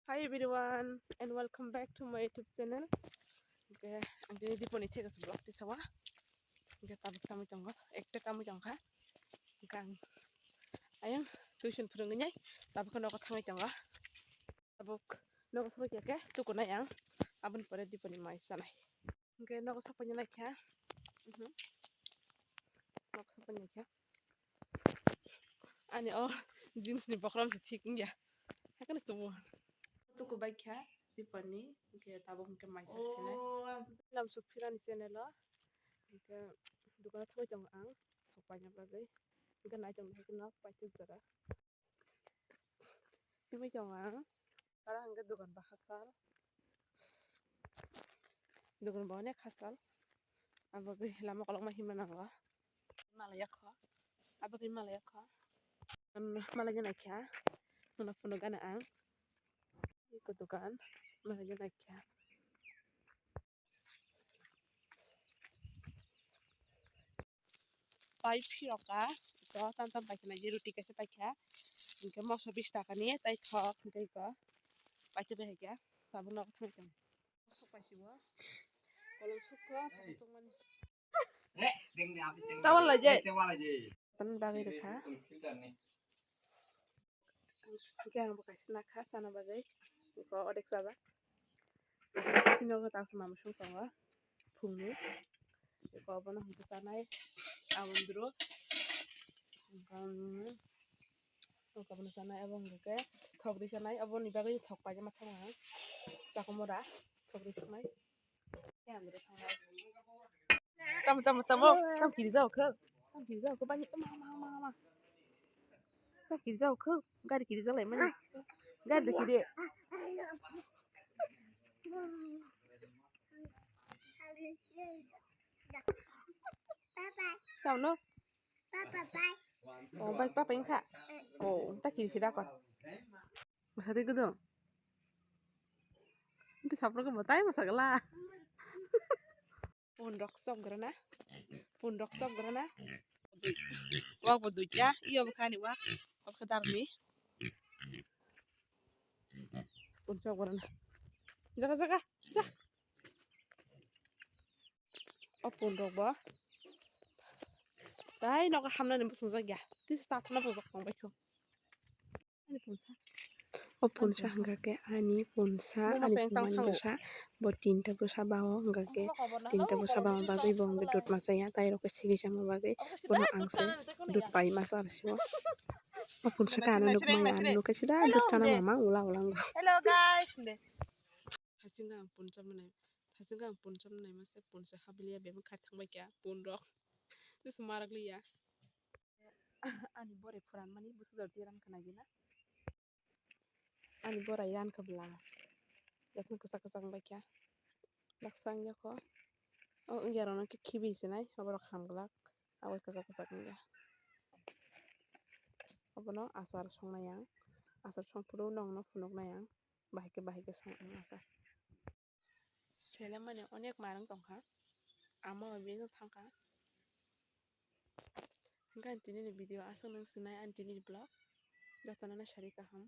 Hi everyone and welcome back to my YouTube channel. Okay, ang dini di po ni check sa vlog ti sawa. Okay, tabuk tamu jangga, ekte kamu jangga. Gang ayang tuition phurung nyai, tabuk no ka thangai jangga. Tabuk no ka sabai ke tu ko na yang abun pore di po ni mai sanai. Okay, no ka sabai nyai kya. No ka sabai nyai kya. Ani oh jeans ni bakram se ठीक ya. Hakan semua. Tu ko bai kya di po ni. Okay, tabuk ke mai sa sene. Lam su phiran channel lo. Okay, dukan thangai jangga ang thokpanya bagai. Gan ai jong he nok pa chu zara. Ini jangan, karena enggak dukan bahasal, dukan banyak khasal. Apa ke lama kalau masih menangga, malah ya kah? Apa ke malah ya kah? Malahnya naik ya, mana pun dukan ang, ikut dukan, malahnya naik ya. Pai piroka, itu tanpa pakai aja roti kasih pakai, mungkin mau 20 taka nih, tapi thok, mungkin itu, pakai behaya, sabun aku macam, masuk pakai wah, kalau suka, satu teman. Tawal aja. Temen bagai dekha. Jangan buka snack khas sana bagai. Ko odek saja. Sino ko tahu sama musuh tangga. Pungu. Ko abang nak sana awam dulu. Ko abang sana abang ke. Thok di sana abang ni bagai thok pakai macam mana? Tak murah. Thok di sana. Yang dulu tangga. Tam kiri jauh ke? Tam kiri jauh ke banyak mama. Tam kiri jauh ke? Gak di kiri jauh lagi mana? Gak di kiri. Tahu no? Oh, baik papa yang kak. Oh, tak kiri sida kon. Masa itu dong. Itu siapa ke botai masa gelah. Pundok sok gerana. Pundok sok gerana. Wak bedutnya, iya bukan nih wak. Wak kedar nih. Pundok sok gerana. Jaga. Oh, pundok bah. Dai nak hamna nih busuk saja. Tis tak na busuk pang baik. Ini punsa. Oh punsa enggak ke ani punsa ani pumani basa bot tinta busa bawo enggak ke tinta busa bawo bagai bong gedut masaya tai ro ke sigi sama bagai bono angse gedut pai masar siwo oh punsa kana nuk maya anu ke sida dut sana mama ulang hello guys hasingang punsa menai masa punsa habilia be khatang bai kya pundok tu semarak liya ani bore puran mani busu dortiran kana gina ani bora iran ke belah yatmu kesak baiknya laksang ya ko oh enggak orang ke kibi sinai abang ham gelak awal kesak enggak apa no asar song nayang asar song puru nong no funuk nayang bahike song asar seleman yang onek marang tongka ama biasa tangka enggak antini video asal nang sinai antini blog datang nana syarika ham